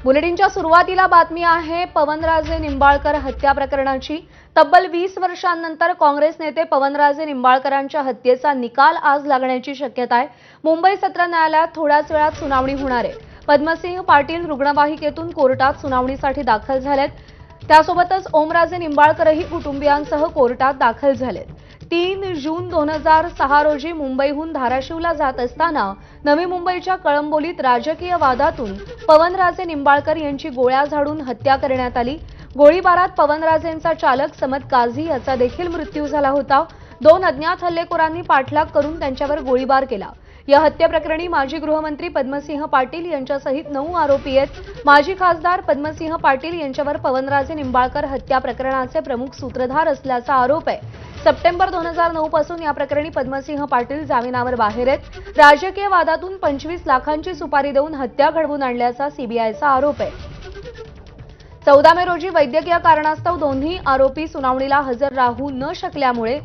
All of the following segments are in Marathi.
बुलेटिनच्या सुरुवातीला बातमी आहे पवनराजे निंबाळकर हत्या प्रकरणाची। तब्बल 20 वर्षांनंतर काँग्रेस नेते पवनराजे निंबाळकरांच्या हत्येचा निकाल आज लागण्याची शक्यता आहे। मुंबई सत्र न्यायालयात थोड्याच वेळात सुनावणी होणार आहे। पद्मसिंह पाटील रुग्णवाहिकेतून कोर्टात सुनावणीसाठी दाखल झालेत। त्यासोबतच ओमराजे निंबाळकरही कुटुंबियांसह कोर्टात दाखल झालेत। 3 जून 2006 रोजी मुंबईहून धाराशिवला जात असताना नवी मुंबईच्या कळंबोलीत राजकीय वादातून पवनराजे निंबाळकर यांची गोळ्या झाडून हत्या करण्यात आली। गोळीबारात पवनराजेंचा चालक समद काझी याचा देखील मृत्यू झाला होता। 2 अज्ञात हल्लेखोरांनी पाठलाग करून त्यांच्यावर गोळीबार केला। या हत्येप्रकरणी माजी गृहमंत्री पद्मसिंह पाटील यांच्यासहित 9 आरोपी आहेत। माजी खासदार पद्मसिंह पाटील यांच्यावर पवनराजे निंबाळकर हत्या प्रकरणाचे प्रमुख सूत्रधार असल्याचा आरोप आहे। सप्टेंबर 2009 पासून या प्रकरणी पद्मसिंह पाटील जामिनावर बाहेर आहेत। राजकीय वादातून 25 लाखांची सुपारी देऊन हत्या घडवून आणल्याचा सीबीआयचा आरोप आहे। 14 मे रोजी वैद्यकीय कारणास्तव दोन्ही आरोपी सुनावणीला हजर राहू न शकल्यामुळे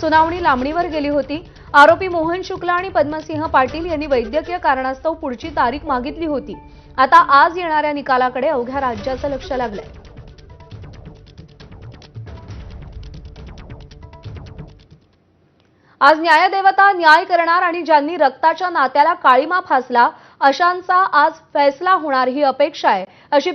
सुनावणी लांबणीवर गेली होती। आरोपी मोहन शुक्ला आणि पद्मसिंह पाटील यांनी वैद्यकीय कारणास्तव पुढची तारीख मागितली होती। आता आज येणाऱ्या निकालाकडे अवघ्या राज्याचं लक्ष लागलंय। आज न्यायदेवता न्याय करणार आणि ज्यांनी रक्ताच्या नात्याला काळीमा फासला अशांचा आज फैसला होणार ही अपेक्षा आहे, अशी